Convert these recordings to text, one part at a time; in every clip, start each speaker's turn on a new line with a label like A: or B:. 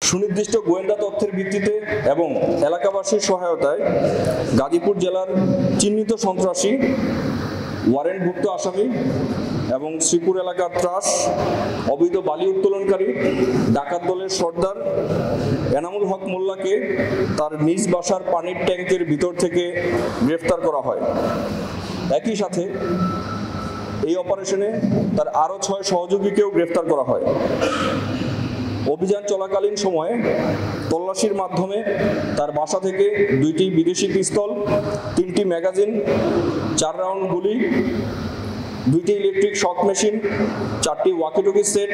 A: সুনির্দিষ্ট গোয়েন্দা তথ্যের ভিত্তিতে এবং এলাকাবাসীর সহায়তায় গাজীপুর জেলার চিহ্নিত সন্ত্রাসী, ওয়ারেন্টভুক্ত আসামি এবং শ্রীপুর এলাকার ত্রাস, অবৈধ বালি উত্তোলনকারী ডাকাত দলের সর্দার এনামুল হক মোল্লাকে তার নিজ বাসার পানির ট্যাঙ্কের ভিতর থেকে গ্রেফতার করা হয়। একই সাথে এই অপারেশনে তার আরও 6 সহযোগীকেও গ্রেফতার করা হয়। অভিযান চলাকালীন সময়ে তল্লাশির মাধ্যমে তার বাসা থেকে 2টি বিদেশি পিস্তল, 3টি ম্যাগাজিন, 4 রাউন্ড গুলি, 2টি ইলেকট্রিক শক মেশিন, 4টি ওয়াকিটকি সেট,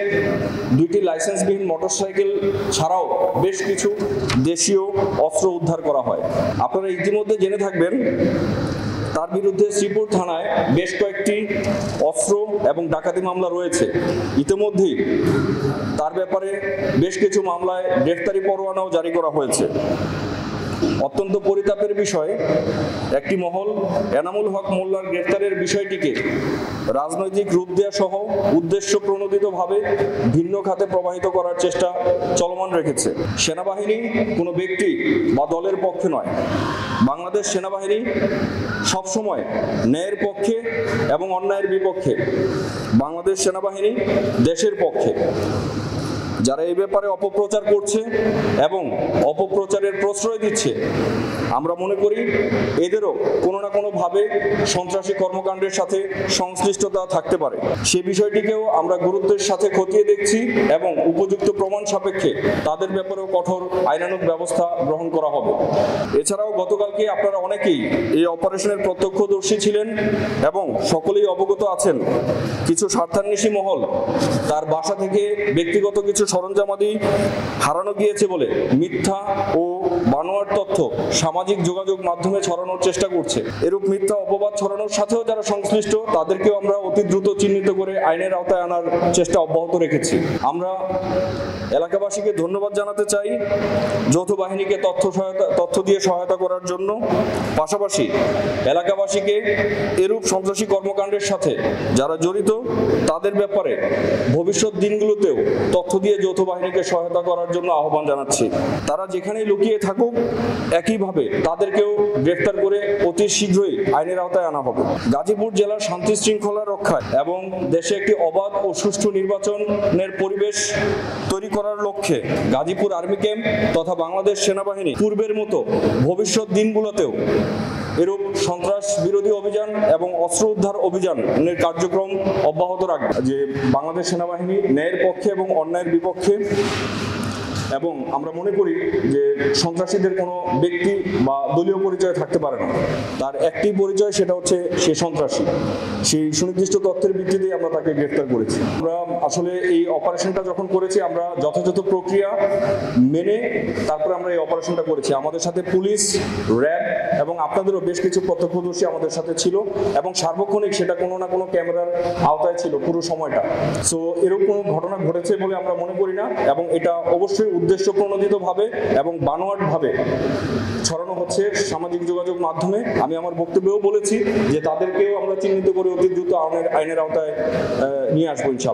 A: 2টি লাইসেন্সবিহীন মোটরসাইকেল ছাড়াও বেশ কিছু দেশীয় অস্ত্র উদ্ধার করা হয়। আপনারা ইতিমধ্যে জেনে থাকবেন তার বিরুদ্ধে শ্রীপুর থানায় বেশ কয়েকটি অস্ত্র এবং ডাকাতি মামলা রয়েছে। ইতিমধ্যেই তার ব্যাপারে বেশ কিছু মামলায় গ্রেফতারি পরোয়ানাও জারি করা হয়েছে। অত্যন্ত পরিতাপের বিষয়, একটি মহল এনামুল হক মোল্লার গ্রেফতারের বিষয়টিকে রাজনৈতিক রূপ দেওয়া সহ উদ্দেশ্য প্রণোদিতভাবে ভিন্ন খাতে প্রবাহিত করার চেষ্টা চলমান রেখেছে। সেনাবাহিনী কোনো ব্যক্তি বা দলের পক্ষে নয়। বাংলাদেশ সেনাবাহিনী সবসময় ন্যায়ের পক্ষে এবং অন্যায়ের বিপক্ষে। বাংলাদেশ সেনাবাহিনী দেশের পক্ষে। যারা এই ব্যাপারে অপপ্রচার করছে এবং অপপ্রচারের প্রশ্রয় দিচ্ছে, আমরা মনে করি এদেরও কোনো না কোনোভাবে সন্ত্রাসী কর্মকাণ্ডের সাথে সংশ্লিষ্টতা থাকতে পারে। সে বিষয়টিকেও আমরা গুরুত্বের সাথে খতিয়ে দেখছি এবং উপযুক্ত প্রমাণ সাপেক্ষে তাদের ব্যাপারেও কঠোর আইনানুগ ব্যবস্থা গ্রহণ করা হবে। এছাড়াও গতকালকে আপনারা অনেকেই এই অপারেশনের প্রত্যক্ষদর্শী ছিলেন এবং সকলেই অবগত আছেন কিছু স্বার্থান্বেষী মহল তার বাসা থেকে ব্যক্তিগত কিছু সরঞ্জামাদি হারানো গিয়েছে বলে মিথ্যা ও বানোয়াট তথ্য সামাজিক যোগাযোগ মাধ্যমে ছড়ানোর চেষ্টা করছে। এরূপ মিথ্যা অপবাদ ছড়ানোর সাথেও যারা সংশ্লিষ্ট তাদেরকেও আমরা অতি দ্রুত চিহ্নিত করে আইনের আওতায় আনার চেষ্টা অব্যাহত রেখেছি। আমরা এলাকাবাসীকে ধন্যবাদ জানাতে চাই যৌথ বাহিনীকে তথ্য দিয়ে সহায়তা করার জন্য। পাশাপাশি এলাকাবাসীকে এরূপ সন্ত্রাসী কর্মকাণ্ডের সাথে যারা জড়িত তাদের ব্যাপারে ভবিষ্যৎ দিনগুলোতেও তথ্য দিয়ে যৌথ বাহিনীকে সহায়তা করার জন্য আহ্বান জানাচ্ছি। তারা যেখানেই লুকিয়ে থাকুক একইভাবে তাদেরকেও গ্রেফতার করে অতি শীঘ্রই আইনের আওতায় আনা হবে। গাজীপুর জেলার শান্তি শৃঙ্খলা রক্ষায় এবং দেশে একটি অবাধ ও সুষ্ঠু নির্বাচনের পরিবেশ তৈরি করার লক্ষ্যে গাজীপুর আর্মি ক্যাম্প তথা বাংলাদেশ সেনাবাহিনী পূর্বের মতো ভবিষ্যৎ দিনগুলোতেও এরূপ সন্ত্রাস বিরোধী অভিযান এবং অস্ত্র উদ্ধার অভিযানের কার্যক্রম অব্যাহত রাখবে। যে বাংলাদেশ সেনাবাহিনী ন্যায়ের পক্ষে এবং অন্যায়ের বিপক্ষে, এবং আমরা মনে করি যে সন্ত্রাসীদের কোনো ব্যক্তি বা দলীয় পরিচয় থাকতে পারে না। তার একটি পরিচয়, সেটা হচ্ছে সে সন্ত্রাসী। সেই সুনির্দিষ্ট তথ্যের ভিত্তিতে আমরা তাকে গ্রেফতার করেছি। আমরা আসলে এই অপারেশনটা যখন করেছি আমরা যথাযথ প্রক্রিয়া মেনে তারপরে আমরা এই অপারেশনটা করেছি। আমাদের সাথে পুলিশ, র্যাব এবং আপনাদেরও বেশ কিছু প্রত্যক্ষদর্শী আমাদের সাথে ছিল এবং সার্বক্ষণিক সেটা কোনো না কোনো ক্যামেরার আওতায় ছিল পুরো সময়টা। সো এরকম কোনো ঘটনা ঘটেছে বলে আমরা মনে করি না এবং এটা অবশ্যই উদ্দেশ্য প্রণোদিতভাবে এবং বানোয়াটভাবে ছড়ানো হচ্ছে সামাজিক যোগাযোগ মাধ্যমে। আমি আমার বক্তব্যেও বলেছি যে তাদেরকেও আমরা চিহ্নিত করে অতি দ্রুত আইনের আওতায় নিয়ে আসবো ইনশাআল্লাহ।